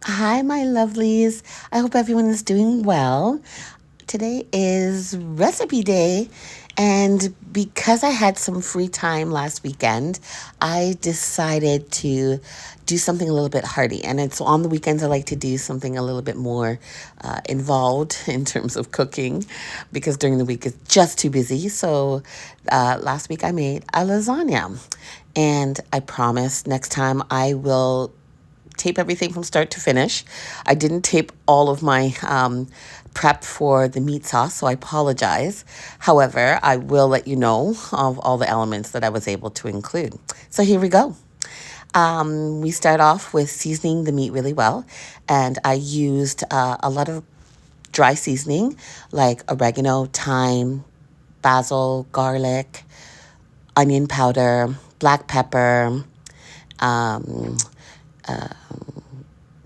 Hi, my lovelies. I hope everyone is doing well. Today is recipe day, and because I had some free time last weekend, I decided to do something a little bit hearty. And it's on the weekends, I like to do something a little bit more involved in terms of cooking because during the week it's just too busy. So last week I made a lasagna, and I promise next time I will tape everything from start to finish. I didn't tape all of my prep for the meat sauce, so I apologize. However, I will let you know of all the elements that I was able to include. So here we go. We start off with seasoning the meat really well, and I used a lot of dry seasoning like oregano, thyme, basil, garlic, onion powder, black pepper, um,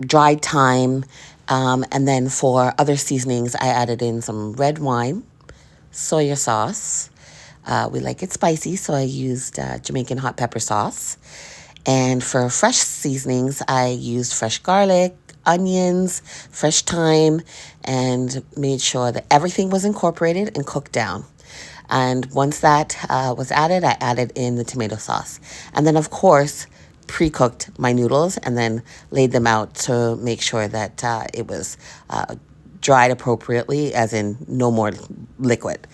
dried thyme, and then for other seasonings, I added in some red wine, soy sauce. We like it spicy, so I used Jamaican hot pepper sauce. And for fresh seasonings, I used fresh garlic, onions, fresh thyme, and made sure that everything was incorporated and cooked down. And once that was added, I added in the tomato sauce. And then, of course, pre-cooked my noodles and then laid them out to make sure that it was dried appropriately, as in no more liquid.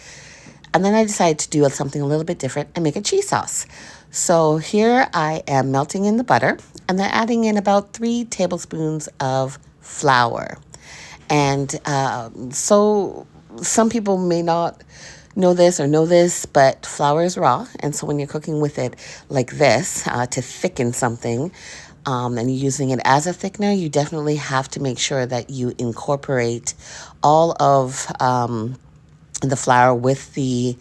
And then I decided to do something a little bit different and make a cheese sauce. So here I am melting in the butter and then adding in about 3 tablespoons of flour. And so some people may not know this, but flour is raw. And so when you're cooking with it like this to thicken something, and you're using it as a thickener, you definitely have to make sure that you incorporate all of the flour with the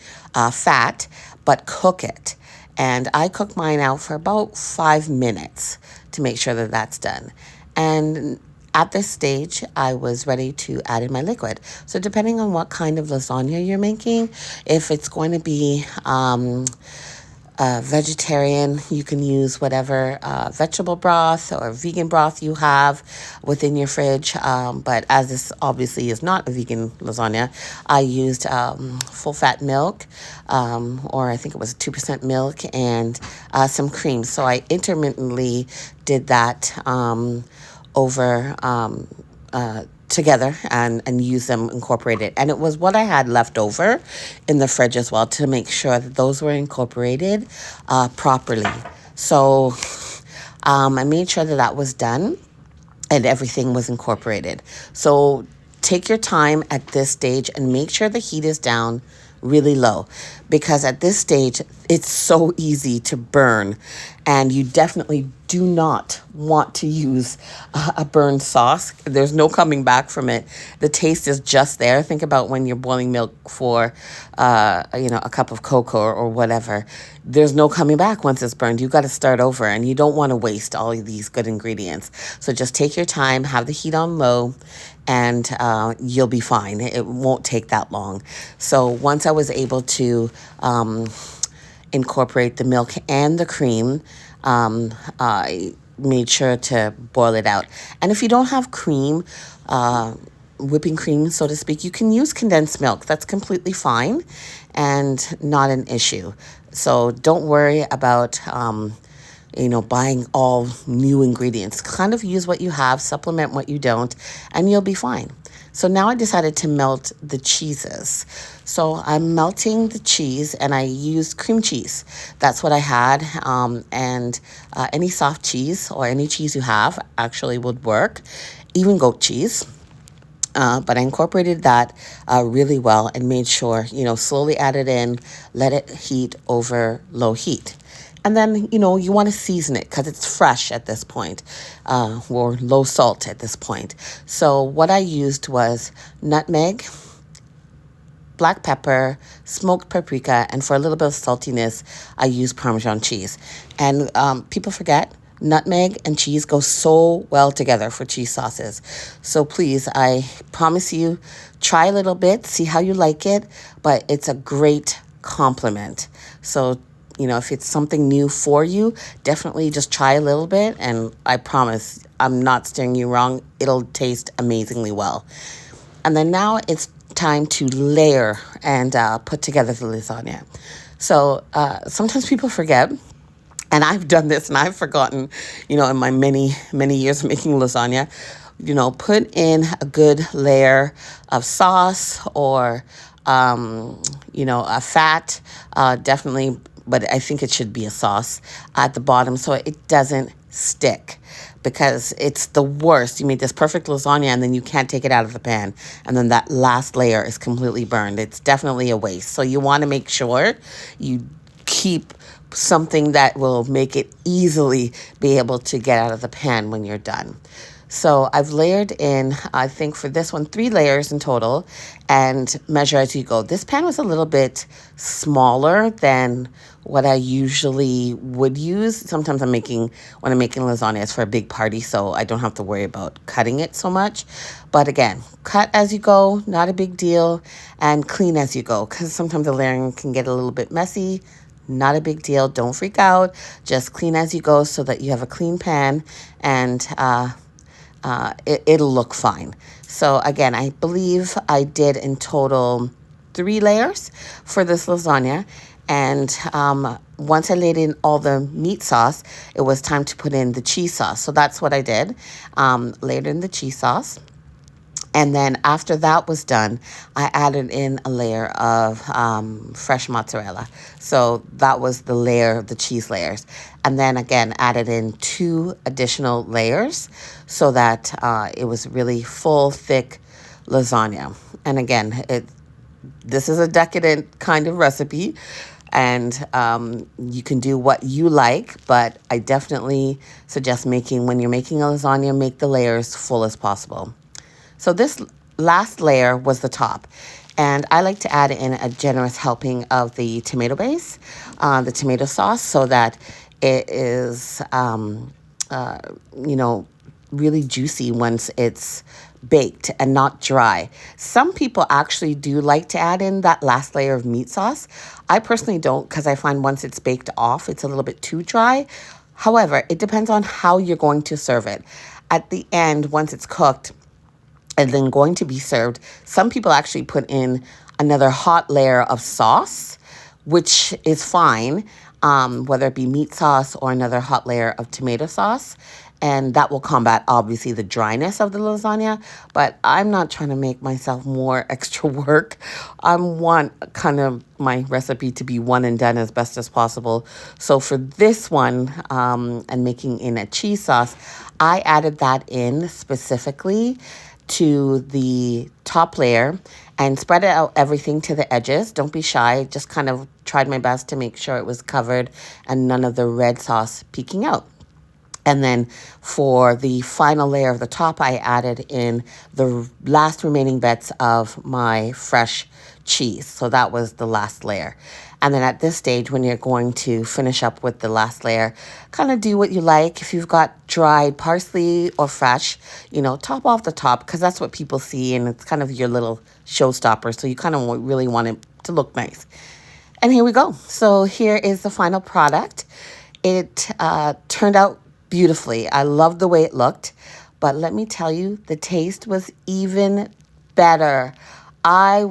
fat, but cook it. And I cook mine out for about 5 minutes to make sure that that's done. And at this stage, I was ready to add in my liquid. So depending on what kind of lasagna you're making, if it's going to be vegetarian, you can use whatever vegetable broth or vegan broth you have within your fridge. But as this obviously is not a vegan lasagna, I used full fat milk, or I think it was 2% milk, and some cream. So I intermittently did that over together and use them incorporated. And it was what I had left over in the fridge as well to make sure that those were incorporated properly. So I made sure that that was done and everything was incorporated. So take your time at this stage and make sure the heat is down really low, because at this stage it's so easy to burn, and you definitely do not want to use a burned sauce. There's no coming back from it. The taste is just there. Think about when you're boiling milk for a cup of cocoa or whatever. There's no coming back once it's burned. You got to start over, and you don't want to waste all of these good ingredients. So just take your time, have the heat on low, and you'll be fine. It won't take that long. So once I was able to incorporate the milk and the cream, I made sure to boil it out. And if you don't have cream, whipping cream, so to speak, you can use condensed milk. That's completely fine and not an issue. So don't worry about buying all new ingredients. Kind of use what you have, supplement what you don't, and you'll be fine. So now I decided to melt the cheeses. So I'm melting the cheese, and I used cream cheese. That's what I had. And any soft cheese or any cheese you have actually would work, even goat cheese. But I incorporated that really well and made sure, slowly add it in, let it heat over low heat. And then, you want to season it because it's fresh at this point, or low salt at this point. So what I used was nutmeg, black pepper, smoked paprika, and for a little bit of saltiness, I used Parmesan cheese. And people forget, nutmeg and cheese go so well together for cheese sauces. So please, I promise you, try a little bit, see how you like it, but it's a great complement. So if it's something new for you, definitely just try a little bit, and I promise I'm not steering you wrong. It'll taste amazingly well. And then now it's time to layer and put together the lasagna. So sometimes people forget, and I've done this and I've forgotten, in my many years of making lasagna, put in a good layer of sauce or, a fat, definitely, but I think it should be a sauce at the bottom so it doesn't stick, because it's the worst. You make this perfect lasagna and then you can't take it out of the pan. And then that last layer is completely burned. It's definitely a waste. So you want to make sure you keep something that will make it easily be able to get out of the pan when you're done. So I've layered in, I think for this one, 3 layers in total, and measure as you go. This pan was a little bit smaller than what I usually would use. Sometimes when I'm making lasagna, it's for a big party, so I don't have to worry about cutting it so much. But again, cut as you go, not a big deal, and clean as you go, because sometimes the layering can get a little bit messy. Not a big deal. Don't freak out. Just clean as you go so that you have a clean pan, and it'll look fine. So again, I believe I did in total 3 layers for this lasagna. And once I laid in all the meat sauce, it was time to put in the cheese sauce. So that's what I did. Laid in the cheese sauce. And then after that was done, I added in a layer of fresh mozzarella. So that was the layer of the cheese layers. And then again, added in 2 additional layers so that it was really full, thick lasagna. And again, this is a decadent kind of recipe. And you can do what you like, but I definitely suggest when you're making a lasagna, make the layers full as possible. So this last layer was the top, and I like to add in a generous helping of the tomato base, the tomato sauce, so that it is, really juicy once it's baked and not dry. Some people actually do like to add in that last layer of meat sauce. I personally don't, because I find once it's baked off, it's a little bit too dry. However, it depends on how you're going to serve it. At the end, once it's cooked and then going to be served, some people actually put in another hot layer of sauce, which is fine, whether it be meat sauce or another hot layer of tomato sauce. And that will combat, obviously, the dryness of the lasagna. But I'm not trying to make myself more extra work. I want kind of my recipe to be one and done as best as possible. So for this one, and making in a cheese sauce, I added that in specifically to the top layer and spread out everything to the edges. Don't be shy. Just kind of tried my best to make sure it was covered and none of the red sauce peeking out. And then for the final layer of the top, I added in the last remaining bits of my fresh cheese. So that was the last layer. And then at this stage, when you're going to finish up with the last layer, kind of do what you like. If you've got dried parsley or fresh, top off the top, because that's what people see and it's kind of your little showstopper. So you kind of really want it to look nice. And here we go. So here is the final product. It turned out beautifully. I loved the way it looked, but let me tell you, the taste was even better. I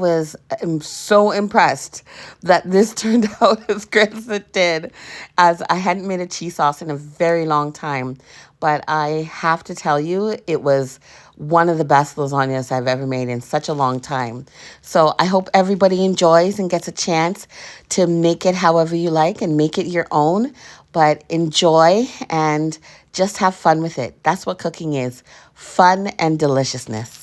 am so impressed that this turned out as great as it did, as I hadn't made a cheese sauce in a very long time. But I have to tell you, it was one of the best lasagnas I've ever made in such a long time. So I hope everybody enjoys and gets a chance to make it however you like and make it your own. But enjoy and just have fun with it. That's what cooking is, fun and deliciousness.